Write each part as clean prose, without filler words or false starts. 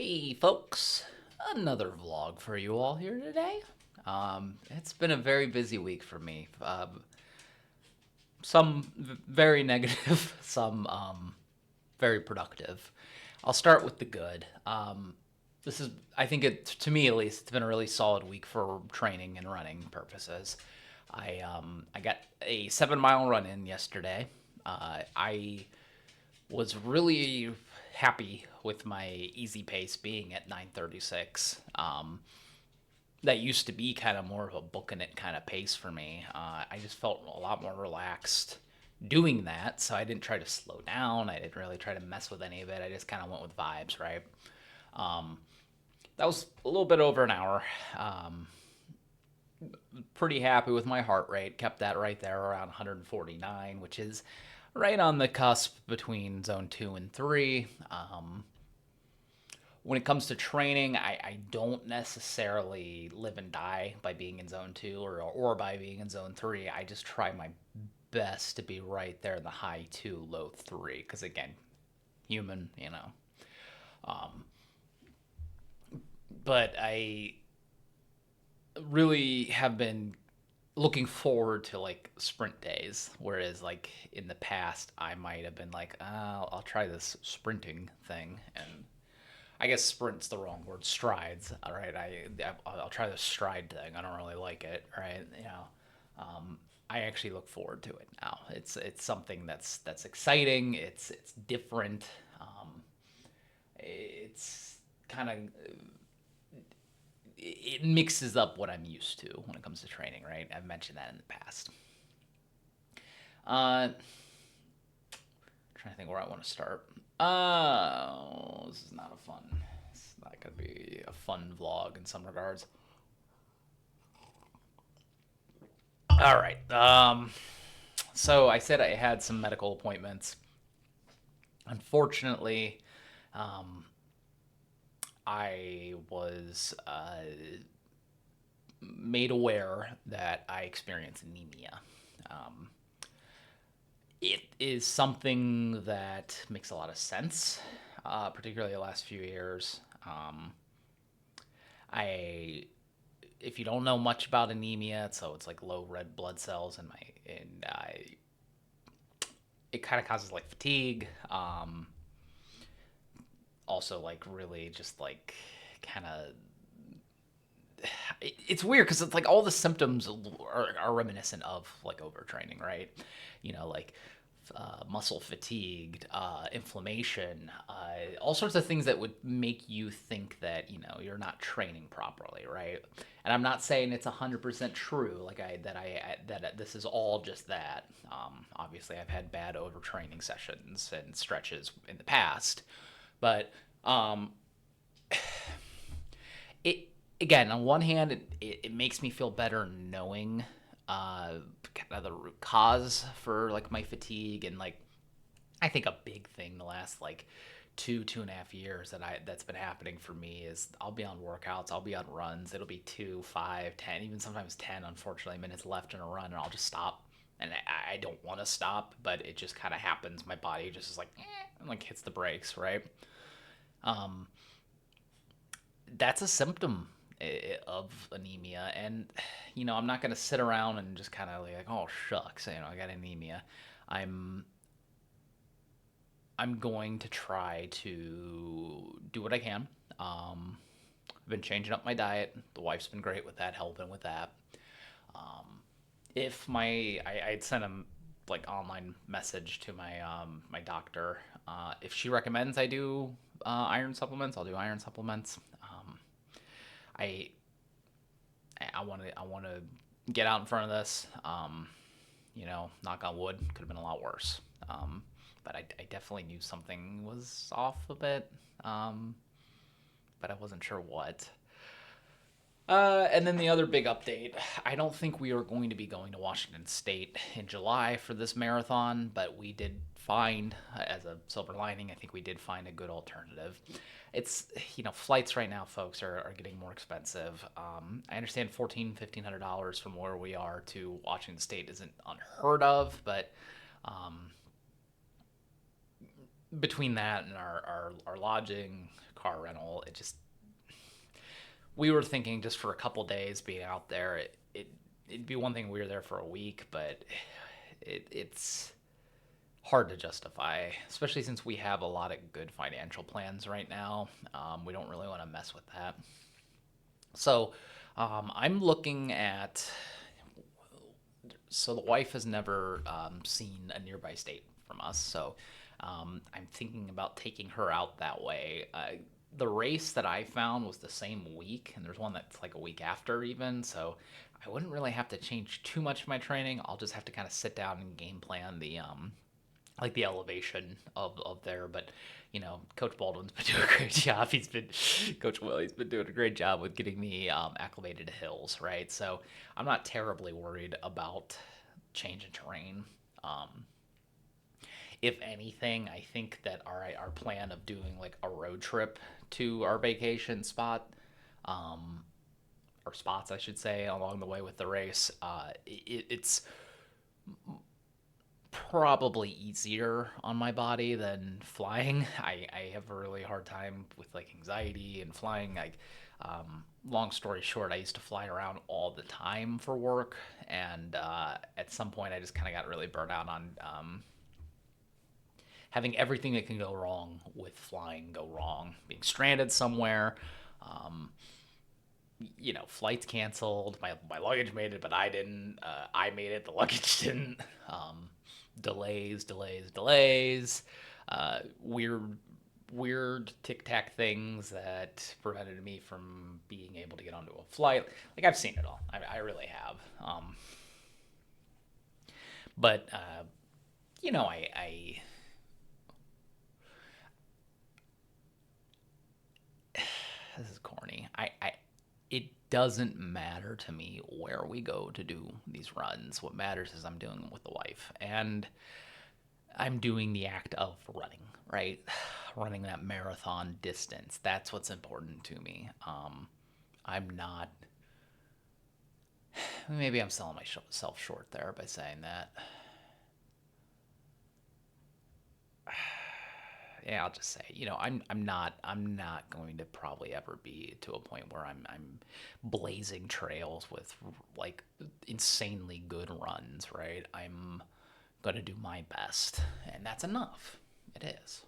Hey folks, another vlog for you all here today. It's been a very busy week for me. Some very negative, some very productive. I'll start with the good. This is, I think to me at least, it's been a really solid week for training and running purposes. I got a 7 mile run in yesterday. I was really happy with my easy pace being at 9:36. That used to be kind of more of a booking it kind of pace for me. I just felt a lot more relaxed doing that, so I didn't try to slow down. I didn't really try to mess with any of it. I just kind of went with vibes, right? That was a little bit over an hour. Pretty happy with my heart rate. Kept that right there around 149, which is right on the cusp between zone 2 and 3. When it comes to training, I don't necessarily live and die by being in zone 2 or by being in zone 3. I just try my best to be right there in the high 2, low 3. Because again, human, you know. But I really have been looking forward to like sprint days, whereas like in the past I might have been like, I'll try this sprinting thing, and I guess sprint's the wrong word, strides. All right, I'll try the stride thing. I don't really like it, right? I actually look forward to it now. It's something that's exciting. It's different. It's kind of it mixes up what I'm used to when it comes to training, right? I've mentioned that in the past. Trying to think where I want to start. This is not a fun. It's not gonna be a fun vlog in some regards. All right. So I said I had some medical appointments. Unfortunately, I was made aware that I experience anemia. Um, it is something that makes a lot of sense, particularly the last few years. I, if you don't know much about anemia, so it's like low red blood cells in my, and it kind of causes like fatigue. Also, like really just like kind of it's weird because it's like all the symptoms are reminiscent of like overtraining, right? Like muscle fatigued, inflammation, all sorts of things that would make you think that you're not training properly, right? And I'm not saying it's 100% true, like that this is all just that. Obviously, I've had bad overtraining sessions and stretches in the past, but it again, on one hand, it makes me feel better knowing kind of the root cause for like my fatigue, and like I think a big thing the last like 2.5 years that's been happening for me is I'll be on workouts, I'll be on runs, it'll be 2, 5, 10, even sometimes 10, unfortunately, minutes left in a run, and I'll just stop. And I don't want to stop, but it just kind of happens. My body just is like, and like hits the brakes, right? Um, that's a symptom of anemia, and I'm not going to sit around and just kind of like, oh shucks, I got anemia. I'm i'm going to try to do what I can. I've been changing up my diet. The wife's been great with that, helping with that. If my I'd sent a like online message to my doctor. If she recommends I do iron supplements, I'll do iron supplements. I I want to get out in front of this. Knock on wood, could have been a lot worse. But I definitely knew something was off a bit, but I wasn't sure what. And then the other big update, I don't think we are going to be going to Washington State in July for this marathon, but we did find, as a silver lining, I think we did find a good alternative. It's, flights right now, folks, are getting more expensive. I understand $1,400, $1,500 from where we are to Washington State isn't unheard of, but between that and our lodging, car rental, we were thinking just for a couple days being out there, it'd be one thing we were there for a week, but it's hard to justify, especially since we have a lot of good financial plans right now. We don't really want to mess with that. So I'm looking at. So the wife has never seen a nearby state from us, so I'm thinking about taking her out that way. The race that I found was the same week, and there's one that's like a week after even, so I wouldn't really have to change too much of my training. I'll just have to kind of sit down and game plan the like the elevation of there. But Coach Baldwin's been doing a great job. Coach Will, he's been doing a great job with getting me acclimated to hills, right? So I'm not terribly worried about change in terrain. um, if anything, I think that our plan of doing like a road trip to our vacation spot, um, or spots I should say, along the way with the race, it's probably easier on my body than flying. I have a really hard time with like anxiety and flying. Long story short, I used to fly around all the time for work, and at some point, I just kind of got really burnt out on having everything that can go wrong with flying go wrong, being stranded somewhere. Um, Flights canceled. My luggage made it, but I didn't. I made it. The luggage didn't. Delays. Weird tic tac things that prevented me from being able to get onto a flight. Like I've seen it all. I really have. But I this is corny. It doesn't matter to me where we go to do these runs. What matters is I'm doing them with the wife, and I'm doing the act of running, right? Running that marathon distance. That's what's important to me. I'm not. Maybe I'm selling myself short there by saying that. Yeah, I'll just say, I'm not going to probably ever be to a point where I'm blazing trails with like insanely good runs, right? I'm gonna do my best, and that's enough. It is.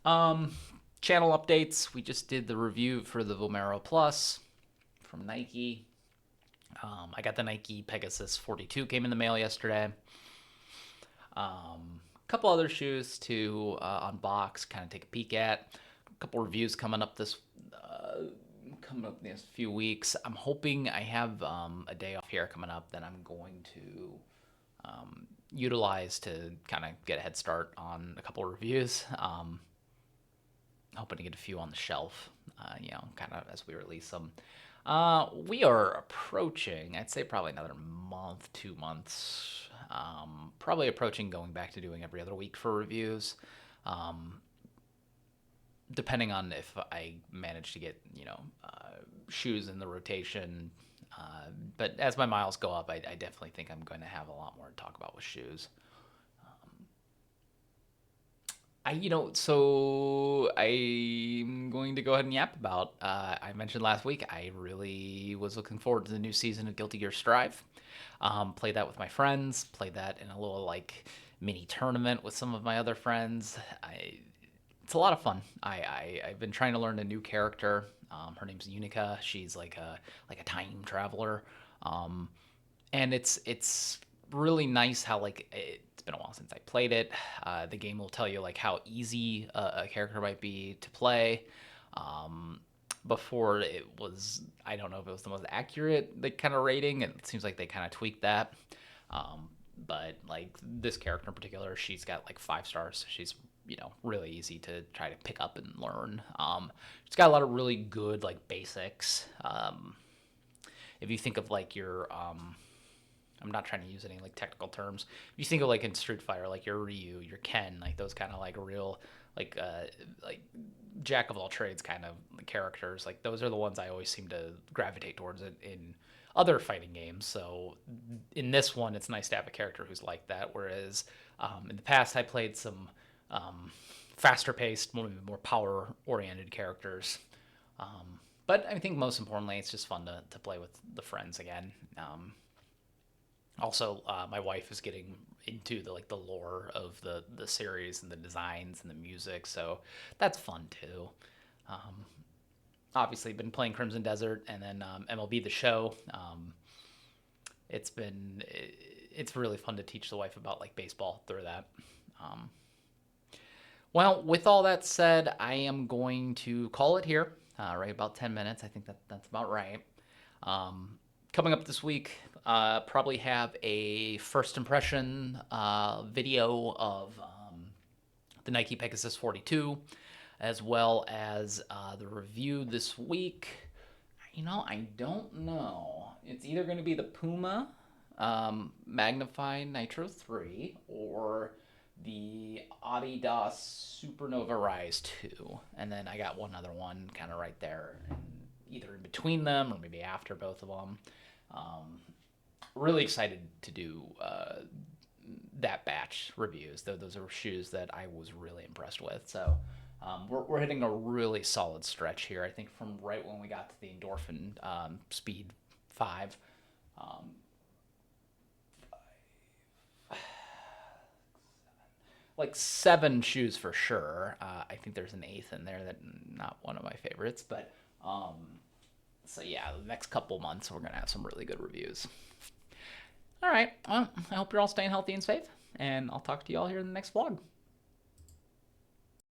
Um, Channel updates. We just did the review for the Vomero Plus from Nike. I got the Nike Pegasus 42 came in the mail yesterday. A couple other shoes to unbox, kind of take a peek at. A couple reviews coming up in these few weeks. I'm hoping I have a day off here coming up that I'm going to utilize to kind of get a head start on a couple reviews. Hoping to get a few on the shelf, kind of as we release them. We are approaching, I'd say probably another month, 2 months, probably approaching going back to doing every other week for reviews. Um, Depending on if I manage to get, shoes in the rotation. But as my miles go up, I definitely think I'm going to have a lot more to talk about with shoes. So I'm going to go ahead and yap about. I mentioned last week I really was looking forward to the new season of Guilty Gear Strive. Played that with my friends. Played that in a little like mini tournament with some of my other friends. It's a lot of fun. I've been trying to learn a new character. Her name's Unica. She's like a time traveler. Um, and it's really nice how like it's been a while since I played it. The game will tell you like how easy a character might be to play. Um, Before it was, I don't know if it was the most accurate like kind of rating. It seems like they kind of tweaked that. Um, but like this character in particular, she's got like 5 stars. So she's really easy to try to pick up and learn. She's got a lot of really good like basics. If you think of like I'm not trying to use any like technical terms. If you think of like in Street Fighter, like your Ryu, your Ken, like those kind of like real like jack of all trades kind of characters, like those are the ones I always seem to gravitate towards in other fighting games. So in this one, it's nice to have a character who's like that. Whereas in the past, I played some faster paced, more power oriented characters. But I think most importantly, it's just fun to play with the friends again. Also, my wife is getting into the lore of the series and the designs and the music, so that's fun too. Obviously, been playing Crimson Desert and then MLB The Show. It's really fun to teach the wife about like baseball through that. Um, well, with all that said, I am going to call it here. Right about 10 minutes. I think that's about right. Coming up this week, probably have a first impression video of the Nike Pegasus 42, as well as the review this week. I don't know. It's either going to be the Puma Magnify Nitro 3 or the Adidas Supernova Rise 2. And then I got one other one kind of right there, either in between them or maybe after both of them. Really excited to do that batch reviews. Those are shoes that I was really impressed with. So we're hitting a really solid stretch here. I think from right when we got to the Endorphin Speed 5. Like 7 shoes for sure. I think there's an 8th in there that not one of my favorites, but so yeah, the next couple months we're gonna have some really good reviews. All right, well, I hope you're all staying healthy and safe, and I'll talk to you all here in the next vlog.